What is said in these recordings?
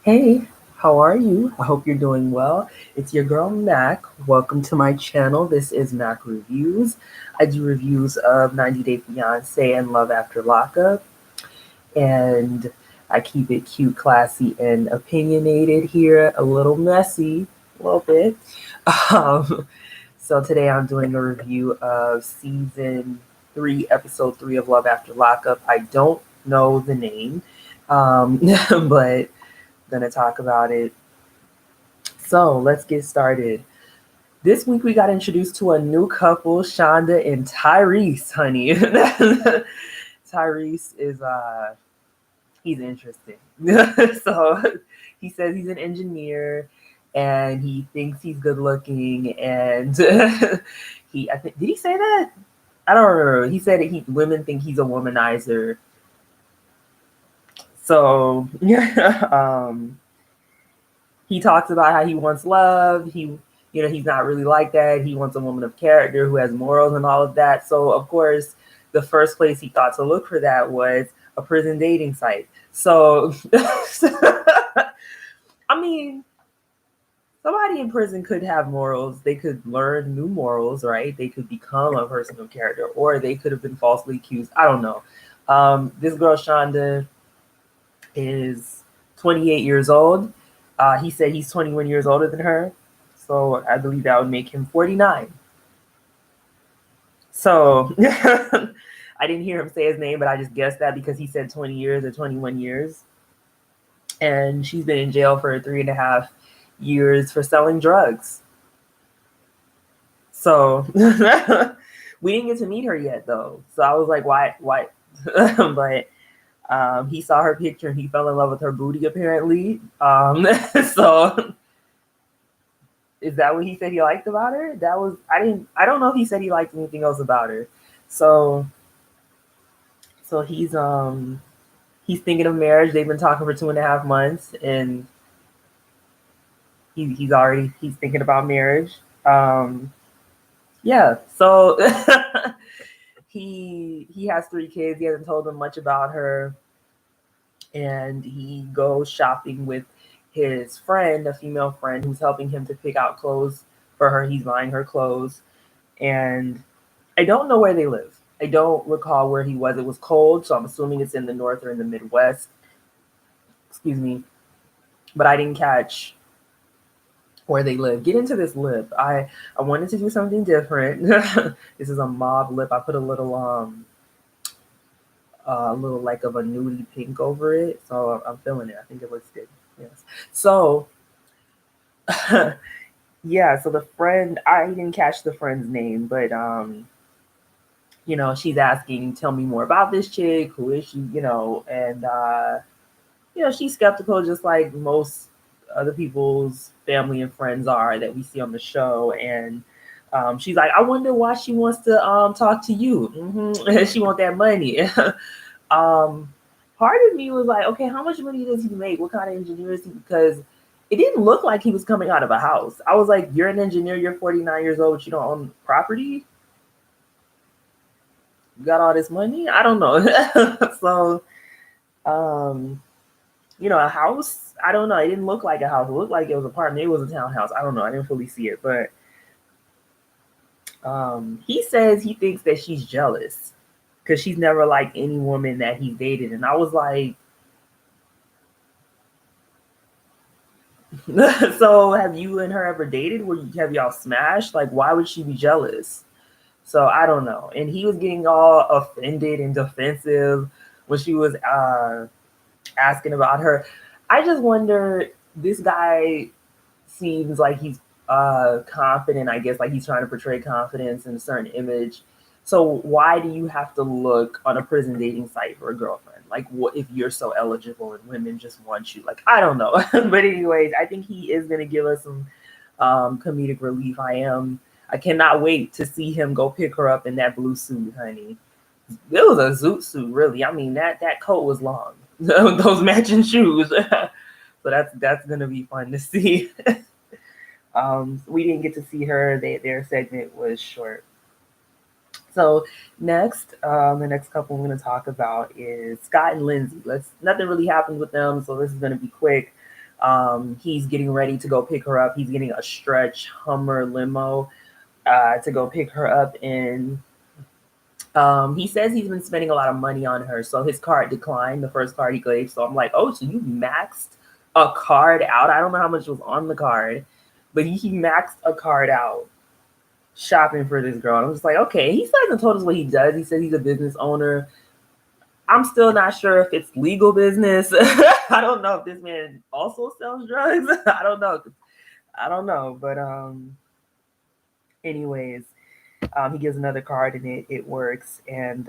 Hey, how are you? I hope you're doing well. It's your girl Mac. Welcome to my channel. This is Mac Reviews. I do reviews of 90 Day Fiancé and Love After Lockup, and I keep it cute, classy, and opinionated here. A little messy, a little bit. Um, so today I'm doing a review of season 3, episode 3 of Love After Lockup. I don't know the name, but gonna talk about it. So let's get started. This week we got introduced to a new couple, Shonda and Tyrese, honey. Tyrese is he's interesting. So he says he's an engineer and he thinks he's good looking and I think did he say that? I don't remember. He said women think he's a womanizer. So he talks about how he wants love. He's not really like that. He wants a woman of character who has morals and all of that. So, of course, the first place he thought to look for that was a prison dating site. So, I mean, somebody in prison could have morals. They could learn new morals, right? They could become a person of character, or they could have been falsely accused. I don't know. This girl, Shonda, is 28 years old. He said he's 21 years older than her. So I believe that would make him 49. So I didn't hear him say his name, but I just guessed that because he said 20 years or 21 years. And she's been in jail for 3.5 years for selling drugs. So we didn't get to meet her yet, though. So I was like, why? But he saw her picture and he fell in love with her booty, apparently. So is that what he said he liked about her? I don't know if he said he liked anything else about her. So he's thinking of marriage. They've been talking for 2.5 months and he's thinking about marriage. Yeah. So he has 3 kids. He hasn't told them much about her. And he goes shopping with his friend, a female friend, who's helping him to pick out clothes for her. He's buying her clothes. And I don't know where they live. I don't recall where he was. It was cold, so I'm assuming it's in the north or in the Midwest. Excuse me. But I didn't catch where they live. Get into this lip. I wanted to do something different. This is a mauve lip. I put a little like of a nudie pink over it. So I'm feeling it. I think it looks good. Yes. So yeah, so the friend, I didn't catch the friend's name, but she's asking, tell me more about this chick, who is she, and she's skeptical just like most other people's family and friends are that we see on the show. And she's like, I wonder why she wants to talk to you. She want that money. Part of me was like, okay, how much money does he make? What kind of engineer is he? Because it didn't look like he was coming out of a house. I was like, you're an engineer, you're 49 years old, but you don't own property? You got all this money? I don't know. So, a house, I don't know. It didn't look like a house. It looked like it was an apartment. It was a townhouse. I don't know. I didn't fully see it. But he says he thinks that she's jealous because she's never liked any woman that he's dated. And I was like, so have you and her ever dated? Have y'all smashed? Like, why would she be jealous? So I don't know. And he was getting all offended and defensive when she was asking about her. I just wonder, this guy seems like he's confident, I guess, like he's trying to portray confidence in a certain image. So why do you have to look on a prison dating site for a girlfriend? Like, what if you're so eligible and women just want you? Like, I don't know. But anyways, I think he is going to give us some comedic relief. I cannot wait to see him go pick her up in that blue suit, honey. It was a zoot suit, really. I mean, that coat was long. Those matching shoes. So that's gonna be fun to see. We didn't get to see her. Their segment was short. So next, the next couple I'm going to talk about is Scott and Lindsay. Nothing really happened with them, so this is going to be quick. He's getting ready to go pick her up. He's getting a stretch Hummer limo to go pick her up, and he says he's been spending a lot of money on her, so his card declined, the first card he gave. So I'm like, oh, so you maxed a card out? I don't know how much was on the card, but he maxed a card out shopping for this girl. And I'm just like, okay, he still hasn't told us what he does. He says he's a business owner. I'm still not sure if it's legal business. I don't know if this man also sells drugs. I don't know. But anyways, he gives another card and it works. And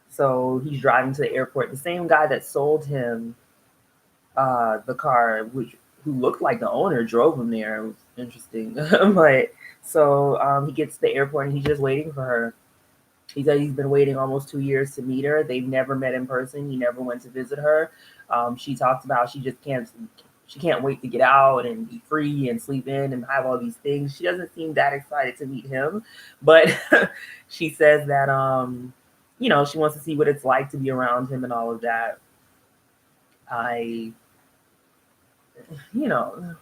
so he's driving to the airport. The same guy that sold him the car, who looked like the owner, drove him there. It was interesting. But so he gets to the airport and he's just waiting for her. He said he's been waiting almost 2 years to meet her. They've never met in person. He never went to visit her. She talks about she can't wait to get out and be free and sleep in and have all these things. She doesn't seem that excited to meet him, but she says that she wants to see what it's like to be around him and all of that.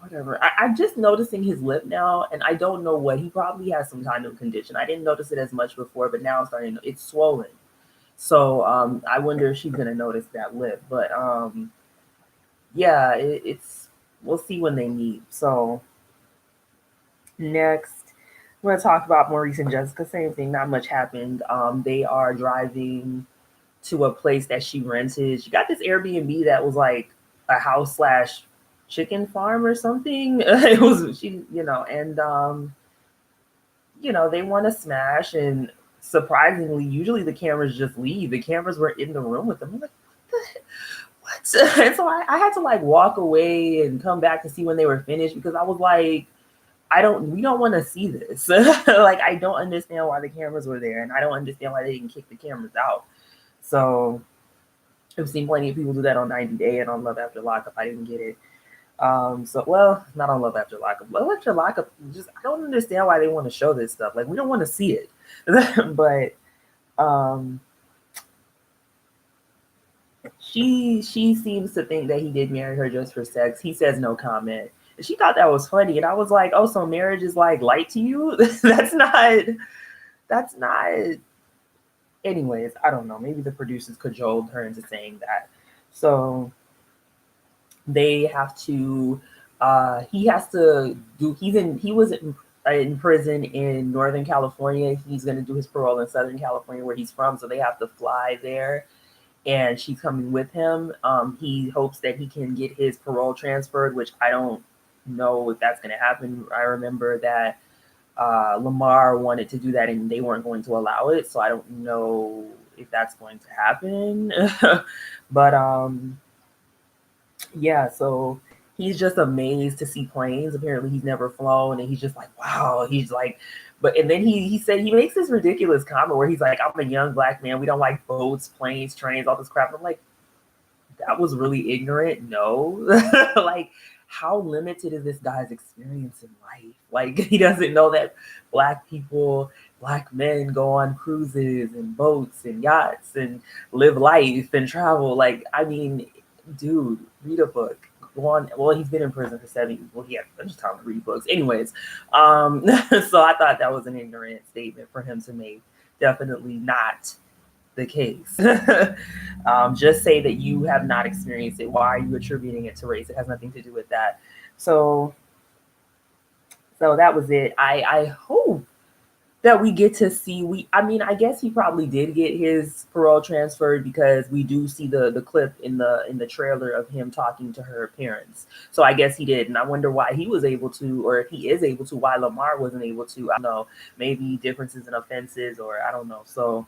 Whatever. I'm just noticing his lip now, and I don't know what. He probably has some kind of condition. I didn't notice it as much before, but now I'm starting to, it's swollen. So I wonder if she's gonna notice that lip. But yeah, it's we'll see when they meet. So next, we're gonna talk about Maurice and Jessica. Same thing. Not much happened. They are driving to a place that she rented. She got this Airbnb that was like a house slash chicken farm or something. It was and they want to smash, and surprisingly, usually the cameras just leave. The cameras were in the room with them. I'm like, what? And so I had to like walk away and come back to see when they were finished, because I was like, we don't want to see this. Like, I don't understand why the cameras were there, and I don't understand why they didn't kick the cameras out. So I've seen plenty of people do that on 90 Day and on Love After Lockup. I didn't get it. Not on Love After Lockup. Love After Lockup, I don't understand why they want to show this stuff. Like, we don't want to see it. But she seems to think that he did marry her just for sex. He says no comment. And she thought that was funny. And I was like, oh, so marriage is like light to you? That's not. Anyways, I don't know. Maybe the producers cajoled her into saying that. So they have to he was in prison in Northern California. He's going to do his parole in Southern California, where he's from, so they have to fly there, and she's coming with him. He hopes that he can get his parole transferred, which I don't know if that's going to happen. I remember that Lamar wanted to do that and they weren't going to allow it, so I don't know if that's going to happen. But yeah, so he's just amazed to see planes. Apparently he's never flown, and he's just like, wow. He's like, and then he said, he makes this ridiculous comment where he's like, I'm a young black man, we don't like boats, planes, trains, all this crap. I'm like, that was really ignorant. No. Like, how limited is this guy's experience in life? Like, he doesn't know that black men go on cruises and boats and yachts and live life and travel. Like, I mean, dude, read a book. Go on. Well, he's been in prison for 7 years. Well, he had a bunch of time to read books. Anyways, so I thought that was an ignorant statement for him to make. Definitely not the case. Just say that you have not experienced it. Why are you attributing it to race? It has nothing to do with that. So that was it. I hope that we get to see. I guess he probably did get his parole transferred, because we do see the clip in the trailer of him talking to her parents. So I guess he did, and I wonder why he was able to, or if he is able to, why Lamar wasn't able to. I don't know, maybe differences in offenses, or I don't know. So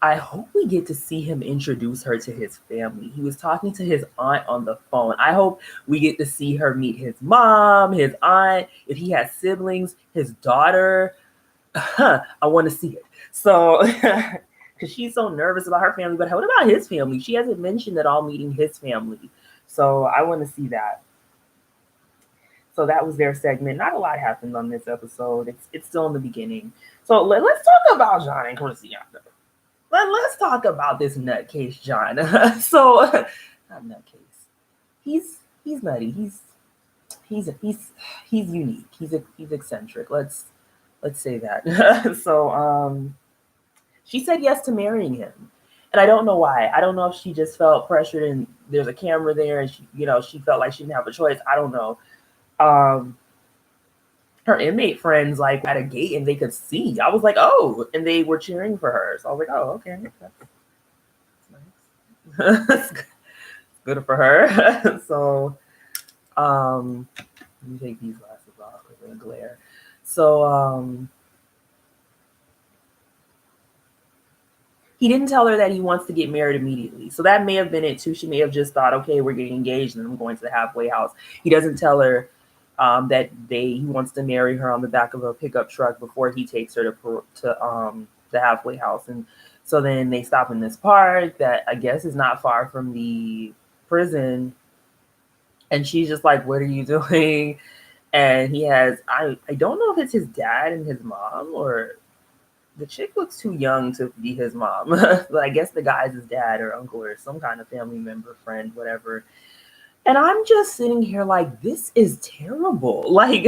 I hope we get to see him introduce her to his family. He was talking to his aunt on the phone. I hope we get to see her meet his mom, his aunt, if he has siblings, his daughter. I want to see it. So, because she's so nervous about her family, but what about his family? She hasn't mentioned at all meeting his family. So I want to see that. So that was their segment. Not a lot happened on this episode. It's still in the beginning. So let's talk about John and Cristiano. let's talk about this nutcase, John. So, not nutcase. He's nutty. He's he's unique. He's eccentric. Let's say that. So, she said yes to marrying him, and I don't know why. I don't know if she just felt pressured and there's a camera there, and she felt like she didn't have a choice. I don't know. Um, her inmate friends like at a gate and they could see. I was like, oh, and they were cheering for her. So I was like, oh, okay, that's nice. Good for her. So, let me take these glasses off because they're glare. So, he didn't tell her that he wants to get married immediately. So that may have been it too. She may have just thought, okay, we're getting engaged and I'm going to the halfway house. He doesn't tell her that he wants to marry her on the back of a pickup truck before he takes her to the halfway house. And so then they stop in this park that I guess is not far from the prison. And she's just like, what are you doing? And he has, I don't know if it's his dad and his mom, or the chick looks too young to be his mom. But I guess the guy's his dad or uncle or some kind of family member, friend, whatever. And I'm just sitting here like, this is terrible. Like,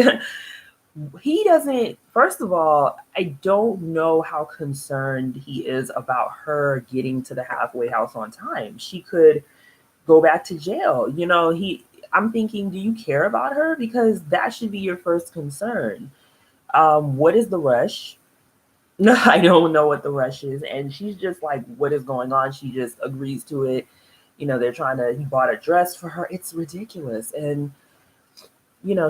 he doesn't, first of all, I don't know how concerned he is about her getting to the halfway house on time. She could go back to jail. I'm thinking, do you care about her? Because that should be your first concern. What is the rush? I don't know what the rush is. And she's just like, what is going on? She just agrees to it. He bought a dress for her. It's ridiculous. And,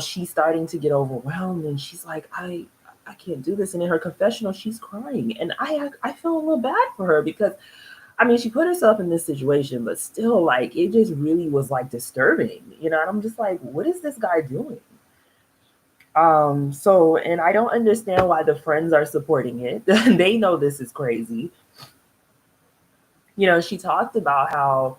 she's starting to get overwhelmed and she's like, I can't do this. And in her confessional, she's crying. And I feel a little bad for her because, I mean, she put herself in this situation, but still, like, it just really was like disturbing, and I'm just like, what is this guy doing? And I don't understand why the friends are supporting it. They know this is crazy. She talked about how,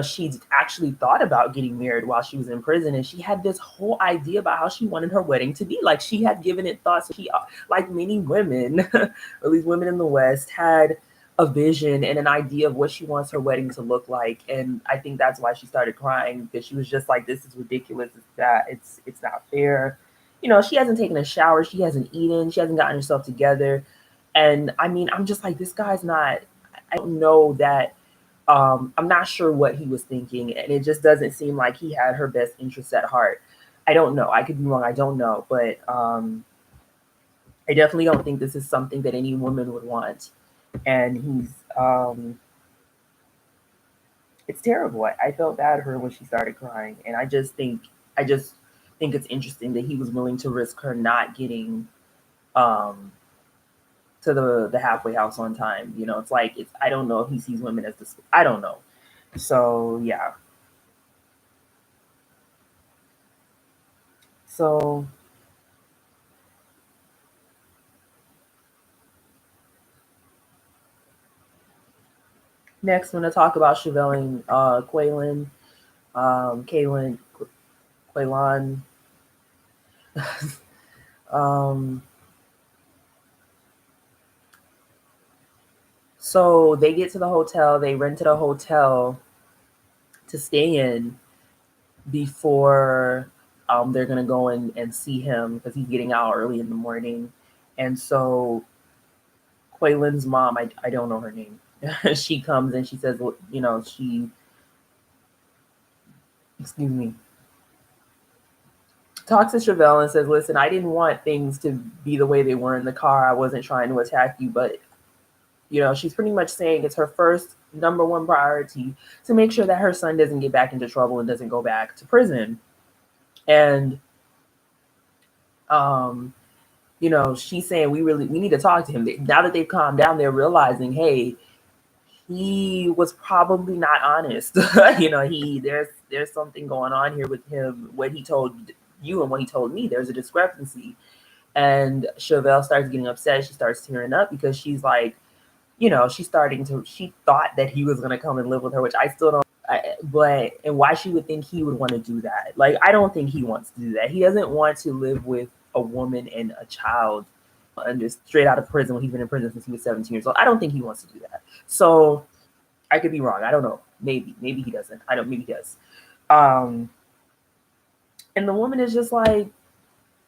she actually thought about getting married while she was in prison. And she had this whole idea about how she wanted her wedding to be. Like, she had given it thoughts. She, like many women, or at least women in the West, had a vision and an idea of what she wants her wedding to look like. And I think that's why she started crying, because she was just like, this is ridiculous. It's not fair. She hasn't taken a shower. She hasn't eaten. She hasn't gotten herself together. And I mean, I'm just like, this guy's not, I don't know that, I'm not sure what he was thinking. And it just doesn't seem like he had her best interests at heart. I don't know. I could be wrong. I don't know. But I definitely don't think this is something that any woman would want. And it's terrible. I felt bad for her when she started crying. And I just think it's interesting that he was willing to risk her not getting to the halfway house on time. It's like, I don't know if he sees women as this. I don't know. So yeah. So next, I'm going to talk about Chevelle and Quaylon. So they get to the hotel. They rented a hotel to stay in before they're going to go and see him, because he's getting out early in the morning. And so Quaylen's mom, I don't know her name. She comes and she says, well, excuse me, talks to Chevelle and says, listen, I didn't want things to be the way they were in the car. I wasn't trying to attack you, but, she's pretty much saying it's her first number one priority to make sure that her son doesn't get back into trouble and doesn't go back to prison. And, she's saying we need to talk to him. Now that they've calmed down, they're realizing, hey, he was probably not honest. There's something going on here with him. What he told you and what he told me, there's a discrepancy. And Chevelle starts getting upset. She starts tearing up because she's like, she thought that he was going to come and live with her, which I still don't. And why she would think he would want to do that. Like, I don't think he wants to do that. He doesn't want to live with a woman and a child straight out of prison when he's been in prison since he was 17 years old. I don't think he wants to do that. So I could be wrong. I don't know. Maybe he doesn't. I don't. Maybe he does. And the woman is just like,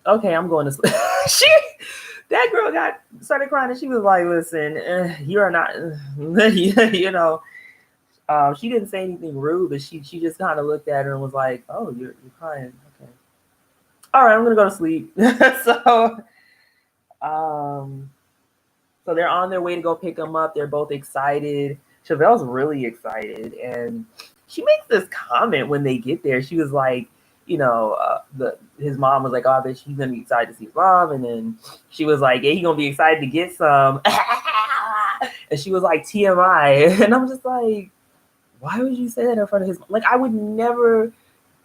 okay, I'm going to sleep. That girl started crying, and she was like, listen, you are not, you know. She didn't say anything rude, but she just kind of looked at her and was like, oh, you're crying. Okay. All right, I'm going to go to sleep. So they're on their way to go pick him up. They're both excited. Chevelle's really excited. And she makes this comment when they get there. She was like, you know, his mom was like, oh, but she's gonna be excited to see his mom, and then she was like, yeah, he's gonna be excited to get some, and she was like, TMI, and I'm just like, why would you say that in front of his mom? Like, I would never,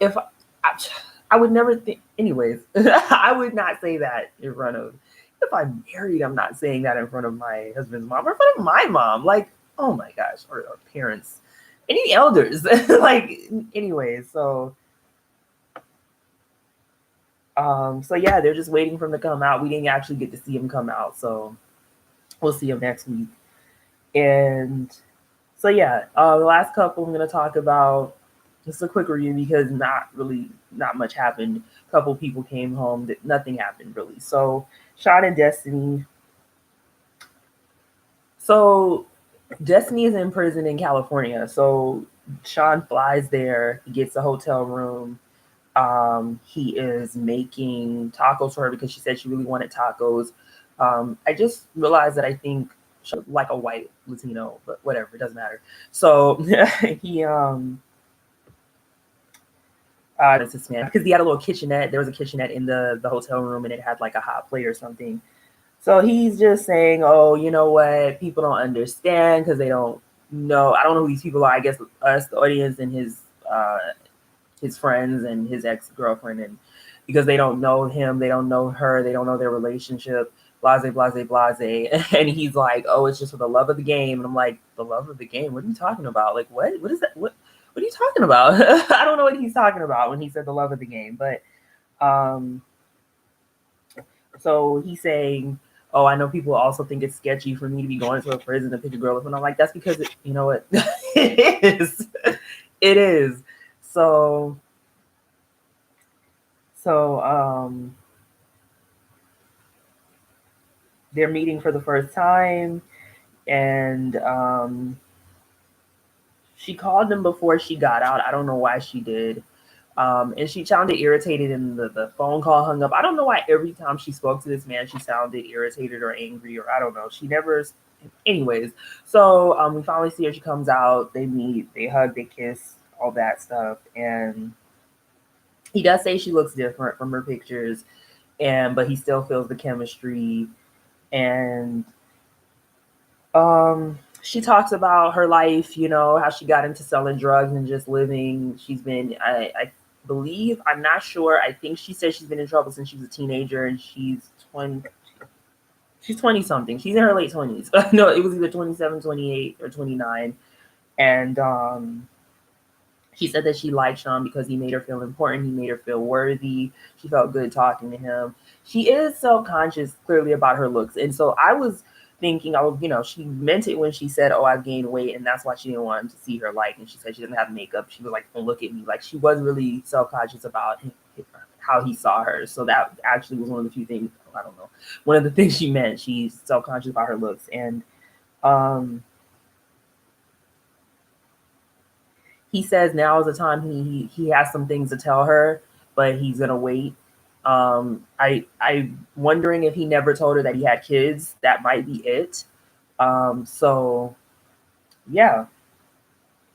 I would never think, anyways, I would not say that in front of, if I'm married, I'm not saying that in front of my husband's mom or in front of my mom, like, oh my gosh, or parents, any elders, like, anyways, so yeah, they're just waiting for him to come out. We didn't actually get to see him come out, so we'll see him next week. And so yeah, the last couple I'm going to talk about, just a quick review because not much happened. A couple people came home, nothing happened really. So Sean and Destiny. So Destiny is in prison in California. So Sean flies there, gets a hotel room. He is making tacos for her because she said she really wanted tacos. I just realized that I think like a white Latino, but whatever, it doesn't matter. So he it's this man because he had a little kitchenette. There was a kitchenette in the hotel room, and it had like a hot plate or something. So he's just saying, oh, you know what? People don't understand because they don't know. I don't know who these people are. I guess us, the audience, and his friends and his ex-girlfriend, and because they don't know him, they don't know her, they don't know their relationship, blase. And he's like, oh, it's just for the love of the game. And I'm like, the love of the game? What are you talking about? Like, what is that? What are you talking about? I don't know what he's talking about when he said the love of the game. But so he's saying, oh, I know people also think it's sketchy for me to be going to a prison to pick a girl up. And I'm like, that's because, you know what? It is. It is. So they're meeting for the first time, and she called him before she got out. I don't know why she did. And she sounded irritated, and the phone call hung up. I don't know why every time she spoke to this man, she sounded irritated or angry, or I don't know. She never. Anyways, so we finally see her. She comes out. They meet. They hug. They kiss. All that stuff. And he does say she looks different from her pictures, but he still feels the chemistry. And she talks about her life, you know, how she got into selling drugs and just living. She's been, I believe, I'm not sure. I think she said she's been in trouble since she was a teenager, and she's 20. She's 20 something. She's in her late 20s. No, it was either 27, 28, or 29. And she said that she liked Sean because he made her feel important. He made her feel worthy. She felt good talking to him. She is self-conscious, clearly, about her looks. And so I was thinking, she meant it when she said, oh, I've gained weight, and that's why she didn't want him to see her like. And she said she doesn't have makeup. She was like, don't look at me. Like, she was really self-conscious about how he saw her. So that actually was one of the few things, I don't know, one of the things she meant. She's self-conscious about her looks. And he says now is the time he has some things to tell her, but he's gonna wait. I'm wondering if he never told her that he had kids. That might be it. So yeah.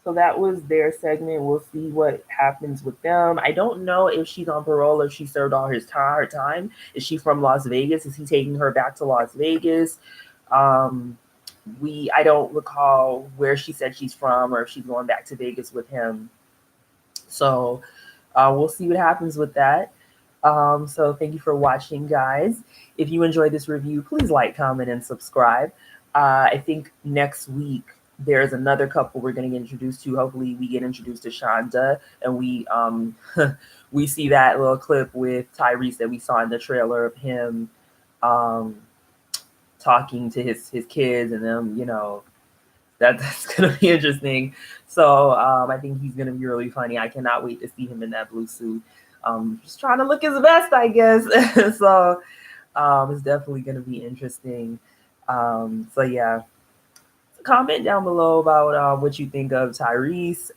So that was their segment. We'll see what happens with them. I don't know if she's on parole or if she served all her time. Is she from Las Vegas? Is he taking her back to Las Vegas? I don't recall where she said she's from or if she's going back to Vegas with him. So we'll see what happens with that. So thank you for watching, guys. If you enjoyed this review, please like, comment, and subscribe. I think next week there's another couple we're going to get introduced to. Hopefully we get introduced to Shonda, and we see that little clip with Tyrese that we saw in the trailer of him talking to his kids and them, that's gonna be interesting. So I think he's gonna be really funny. I cannot wait to see him in that blue suit. Just trying to look his best, I guess. So it's definitely gonna be interesting. So yeah, comment down below about what you think of Tyrese,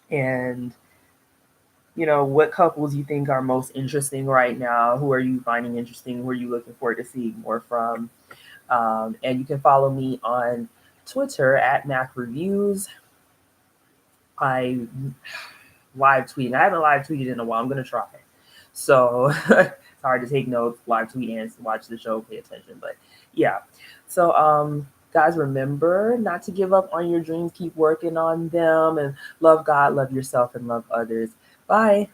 and what couples you think are most interesting right now. Who are you finding interesting? Who are you looking forward to seeing more from? And you can follow me on Twitter at Mac Reviews. I live tweet. I haven't live tweeted in a while. I'm gonna try. So it's hard to take notes, live tweet, and watch the show, pay attention. But yeah. So guys, remember not to give up on your dreams. Keep working on them, and love God, love yourself, and love others. Bye.